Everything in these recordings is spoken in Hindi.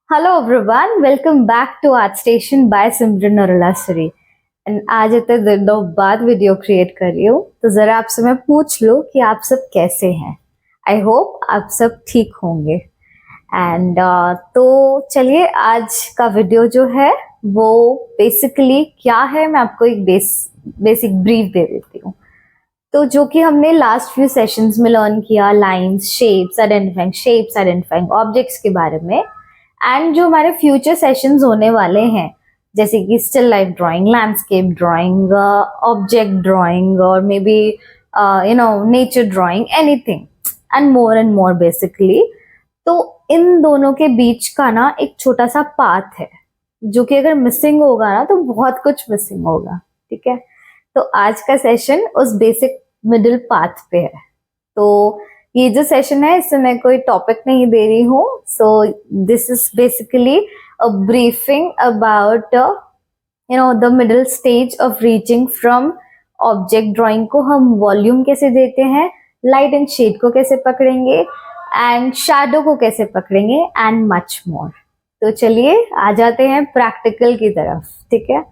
Hello everyone, welcome back to Art Station by Simran और उल्लासरी। एंड आज इतने दिनों बाद वीडियो क्रिएट कर रही हूँ, तो जरा आपसे मैं पूछ लूँ कि आप सब कैसे हैं। आई होप आप सब ठीक होंगे। एंड तो चलिए, आज का वीडियो जो है वो बेसिकली क्या है, मैं आपको एक बेसिक ब्रीफ दे देती हूँ। तो जो कि हमने लास्ट फ्यू सेशंस में लर्न किया, लाइंस, शेप्स आइडेंटिफाइंग ऑब्जेक्ट्स के बारे में। एंड जो हमारे फ्यूचर सेशंस होने वाले हैं, जैसे कि still life drawing, landscape drawing, object drawing, और may be nature drawing, anything and more basically. तो इन दोनों के बीच का ना एक छोटा सा पाथ है, जो कि अगर मिसिंग होगा ना तो बहुत कुछ मिसिंग होगा। ठीक है, तो आज का सेशन उस बेसिक मिडिल पाथ पे है। तो ये जो सेशन है, इससे मैं कोई टॉपिक नहीं दे रही हूँ। So this is basically a briefing about the middle stage of reaching from object drawing को हम वॉल्यूम कैसे देते हैं, लाइट एंड शेड को कैसे पकड़ेंगे, एंड शैडो को कैसे पकड़ेंगे, एंड मच मोर। तो चलिए आ जाते हैं प्रैक्टिकल की तरफ। ठीक है,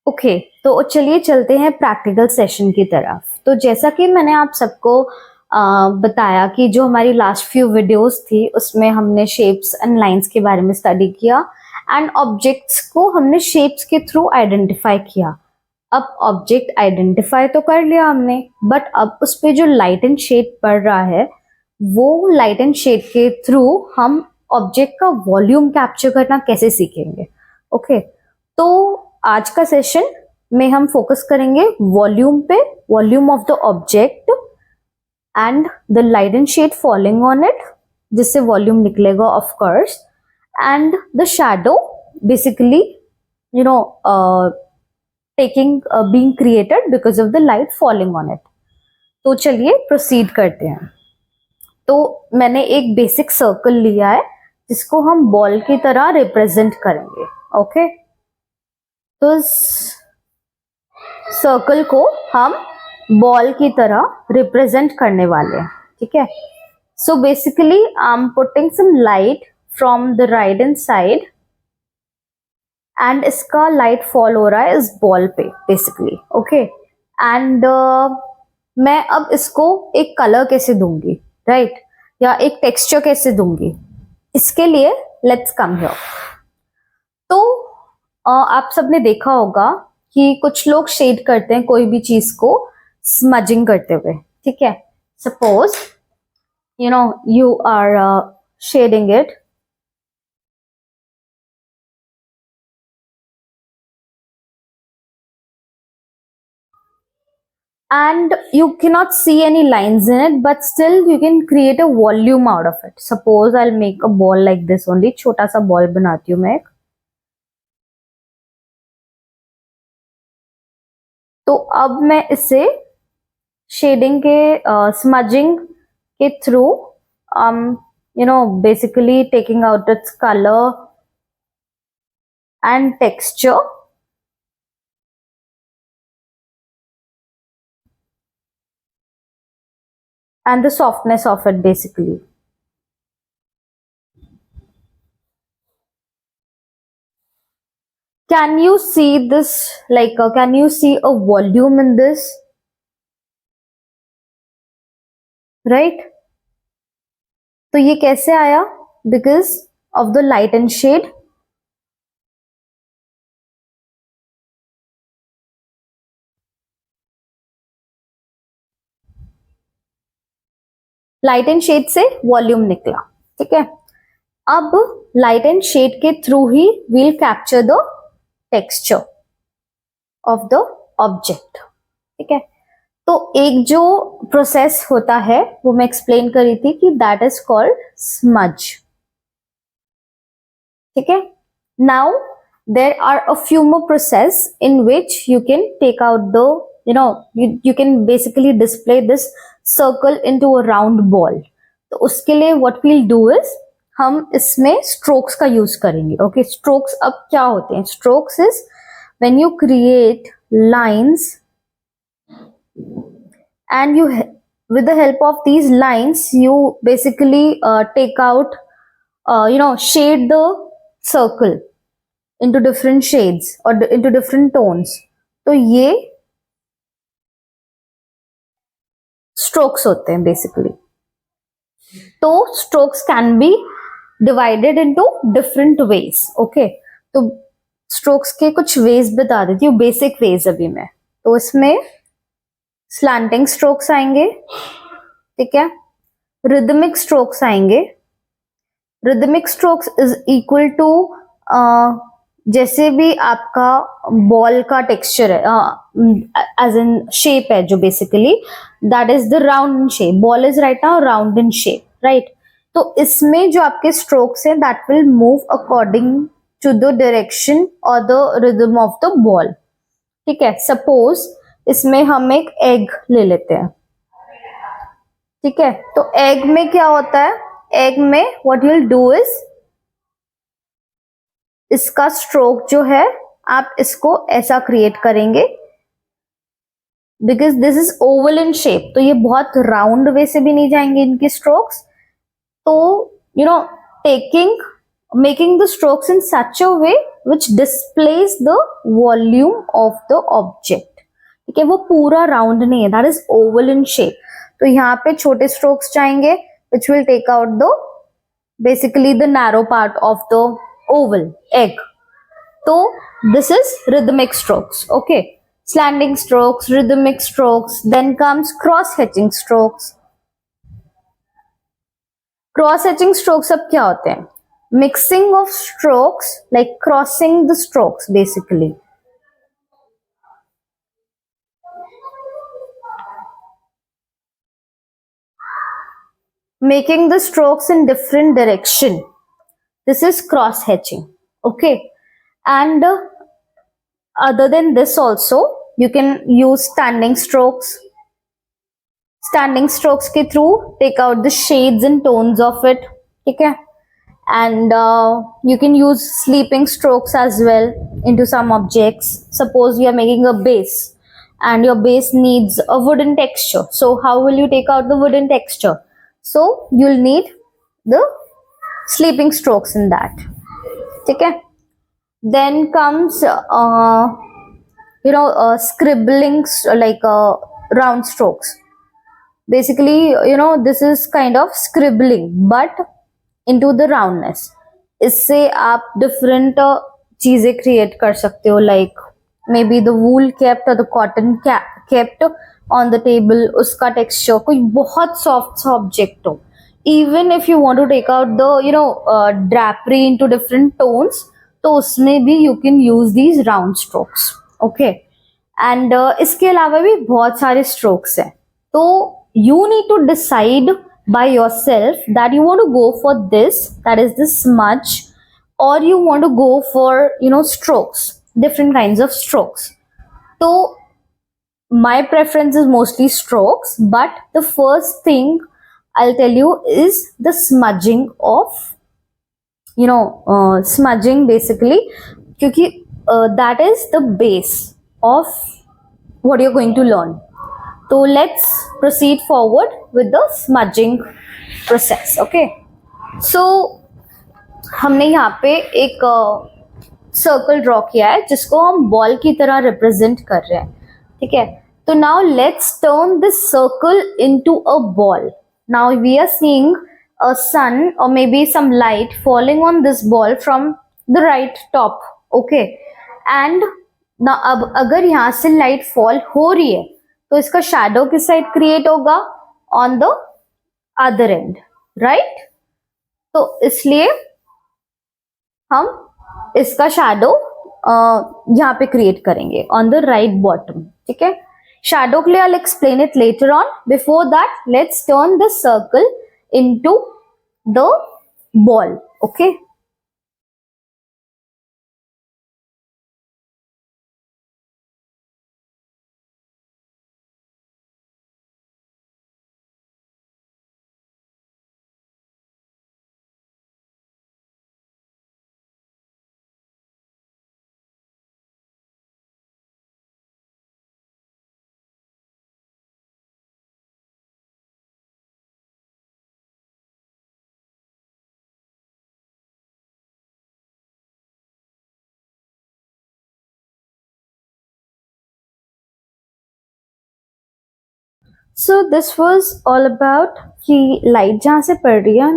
ओके तो चलिए चलते हैं प्रैक्टिकल सेशन की तरफ। तो जैसा कि मैंने आप सबको बताया कि जो हमारी लास्ट फ्यू वीडियोस थी, उसमें हमने शेप्स एंड लाइंस के बारे में स्टडी किया एंड ऑब्जेक्ट्स को हमने शेप्स के थ्रू आइडेंटिफाई किया। अब ऑब्जेक्ट आइडेंटिफाई तो कर लिया हमने, बट अब उस पर जो लाइट एंड शेड पड़ रहा है, वो लाइट एंड शेड के थ्रू हम ऑब्जेक्ट का वॉल्यूम कैप्चर करना कैसे सीखेंगे। ओके, तो आज का सेशन में हम फोकस करेंगे वॉल्यूम पे, volume of the object and the light and shade falling on it, जिससे वॉल्यूम निकलेगा of course, and the shadow basically taking being created because of the light falling on it. तो चलिए प्रोसीड करते हैं। तो मैंने एक बेसिक सर्कल लिया है, जिसको हम बॉल की तरह रिप्रेजेंट करेंगे। ओके, तो इस सर्कल को हम बॉल की तरह रिप्रेजेंट करने वाले हैं। ठीक है, so basically I am putting some light from the right hand side, and इसका लाइट फॉल हो रहा है इस बॉल पे बेसिकली। ओके, एंड मैं अब इसको एक कलर कैसे दूंगी, राइट या एक टेक्सचर कैसे दूंगी, इसके लिए लेट्स कम हियर। तो आप सबने देखा होगा कि कुछ लोग शेड करते हैं कोई भी चीज को स्मजिंग करते हुए। ठीक है, suppose you are shading it, and you cannot see any lines in it, but still you can create a volume out of it. Suppose I'll make a ball like this only, छोटा सा बॉल बनाती हूँ मैं एक। तो अब मैं इसे शेडिंग के स्मजिंग के through basically taking out its color and texture, and the softness of it basically. Can you see this, like can you see a volume in this, right? तो ये कैसे आया? Because of the light and shade. Light and shade से वॉल्यूम निकला। ठीक है, अब लाइट एंड शेड के थ्रू ही we'll capture the texture of the object. ठीक है, तो एक जो प्रोसेस होता है वो मैं एक्सप्लेन करी थी कि दैट इज कॉल्ड स्मज। ठीक है, now there are a few more process in which you can take out the you can basically display this circle into a round ball. तो उसके लिए what we'll do is हम इसमें strokes का यूज करेंगे। okay, strokes अब क्या होते हैं? strokes is when you create lines and with the help of these lines you basically take out shade the circle into different shades or into different tones. तो ये strokes होते हैं basically. तो strokes can be divided into different ways. Okay, तो strokes के कुछ ways बता देती हूँ, basic ways अभी मैं. तो इसमें slanting strokes आएंगे, ठीक है, rhythmic strokes आएंगे. Rhythmic strokes is equal to जैसे भी आपका बॉल का टेक्सचर है, एज इन शेप है जो basically that is the round in shape. Ball is right now round in shape, right. तो इसमें जो आपके स्ट्रोक्स हैं that will move according to the direction और the rhythm of the ball. ठीक है, सपोज इसमें हम एक एग ले लेते हैं. ठीक है, तो एग में क्या होता है, एग में what you will do is इसका स्ट्रोक जो है आप इसको ऐसा क्रिएट करेंगे because this is oval in shape. तो ये बहुत राउंड वे से भी नहीं जाएंगे इनके स्ट्रोक्स. तो you know taking making the strokes in such a way which displace the volume of the object. ठीक है, वो पूरा राउंड नहीं है, that is oval in shape. तो यहाँ पे छोटे स्ट्रोक्स जाएंगे which will take out the basically the narrow part of the oval egg. So this is rhythmic strokes. Okay, slanting strokes, rhythmic strokes. Then comes cross hatching strokes. Cross hatching strokes अब क्या होते हैं, mixing of strokes, like crossing the strokes basically. Making the strokes in different direction. This is cross hatching. Okay, and other than this also you can use standing strokes. Standing strokes के through take out the shades and tones of it. ठीक है, and you can use sleeping strokes as well into some objects. Suppose you are making a base and your base needs a wooden texture. So how will you take out the wooden texture? So you'll need the sleeping strokes in that. ठीक है, then comes scribbling like round strokes. Basically this is kind of scribbling but into the roundness. इससे आप different चीजें create कर सकते हो, like maybe the wool kept or the cotton kept on the table. उसका texture कोई बहुत soft सा object हो. Even if you want to take out the drapery into different tones, तो उसमें भी you can use these round strokes. Okay, and इसके अलावा भी बहुत सारे strokes हैं. तो you need to decide by yourself that you want to go for this, that is the smudge, or you want to go for strokes, different kinds of strokes. So my preference is mostly strokes, but the first thing I'll tell you is the smudging of smudging basically, क्योंकि that is the base of what you're going to learn. So let's proceed forward with the smudging process. Okay, so हमने यहाँ पे एक सर्कल ड्रॉ किया है जिसको हम बॉल की तरह रिप्रेजेंट कर रहे हैं. ठीक है, तो now let's turn this circle into a ball. Now we are seeing a sun or maybe some light falling on this ball from the right top. Okay, and now अब अगर यहाँ से light fall हो रही है तो इसका shadow किस साइड क्रिएट होगा, on the other end, right? तो इसलिए हम इसका shadow यहाँ पे क्रिएट करेंगे on the right bottom. ठीक है, shadow के लिए I'll explain it later on. Before that, let's turn the circle into the ball. Okay, So this was all about कि लाइट जहाँ से पड़ रही है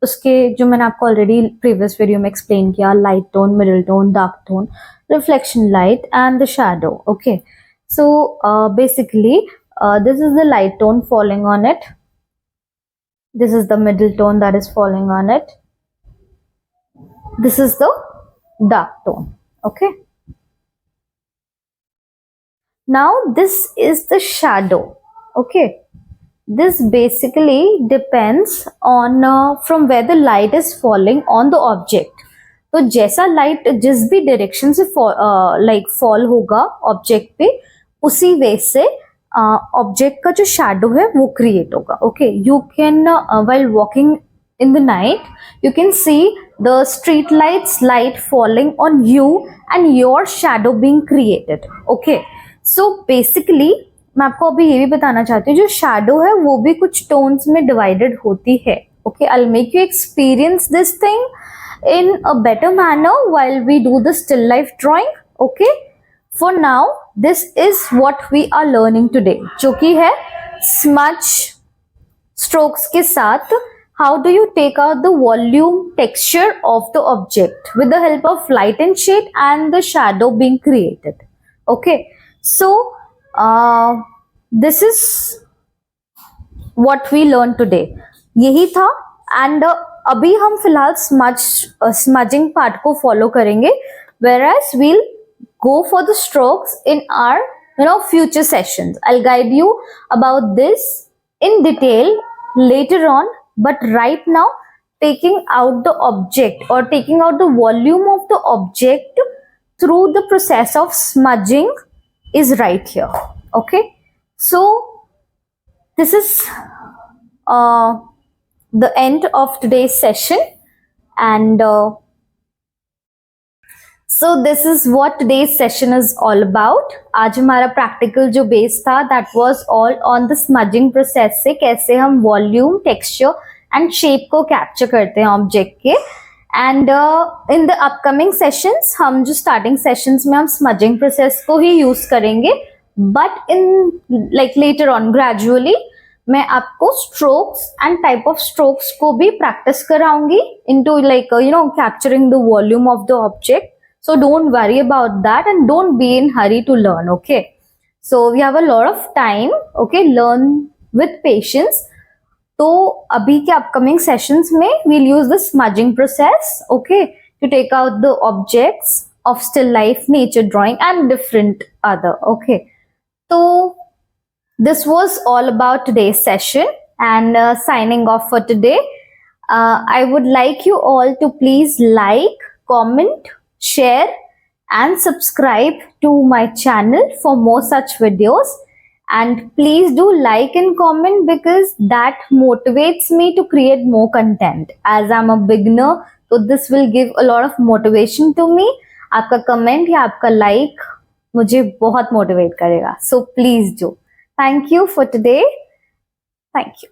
उसके जो मैंने आपको ऑलरेडी प्रीवियस वीडियो में एक्सप्लेन किया, light tone, middle tone, dark tone, reflection light and the shadow. Okay, so basically this is the light tone falling on it, this is the middle tone that is falling on it, this is the dark tone. Okay, now this is the shadow. Okay, this basically depends on from where the light is falling on the object. तो जैसा लाइट जिस भी डायरेक्शन से फॉल होगा ऑब्जेक्ट पे, उसी वे से ऑब्जेक्ट का जो शैडो है वो क्रिएट होगा. Okay, you can while walking in the night you can see the street light falling on you and your shadow being created. Okay, so basically मैं आपको अभी ये भी बताना चाहती हूँ, जो शैडो है वो भी कुछ टोन्स में डिवाइडेड होती है. Okay, I will make you experience this thing in a better manner while we do the still life drawing. Okay, for now this is what we are learning today, जो कि है smudge strokes के साथ how do you take out the volume texture of the object with the help of light and shade and the shadow being created. Okay, so this is what we learned today. यही था. एंड अभी हम फिलहाल स्मजिंग पार्ट को फॉलो करेंगे, whereas we'll go for the strokes in our future sessions. I'll guide you about this in detail later on, but right now taking out the object or taking out the volume of the object through the process of smudging is right here. Okay, so this is the end of today's session, and so this is what today's session is all about. आज हमारा प्रैक्टिकल जो बेस था that was all on the smudging process से कैसे हम वॉल्यूम, टेक्सचर एंड शेप को कैप्चर करते हैं ऑब्जेक्ट के. And in the upcoming sessions हम जो स्टार्टिंग सेशंस में हम स्मजिंग प्रोसेस को ही यूज करेंगे, but in like later on gradually मैं आपको strokes and type of strokes को भी प्रैक्टिस कराऊंगी into like capturing the volume of the object. So don't worry about that and don't be in hurry to learn. Okay, so we have a lot of time. Okay, learn with patience. तो अभी के upcoming sessions में we'll use the smudging process, okay, to take out the objects of still life, nature drawing and different other. Okay, so this was all about today's session, and signing off for today. I would like you all to please like, comment, share and subscribe to my channel for more such videos, and please do like and comment because that motivates me to create more content. As I'm a beginner, so this will give a lot of motivation to me. आपका comment या आपका like मुझे बहुत motivate करेगा, so please do. Thank you for today. Thank you.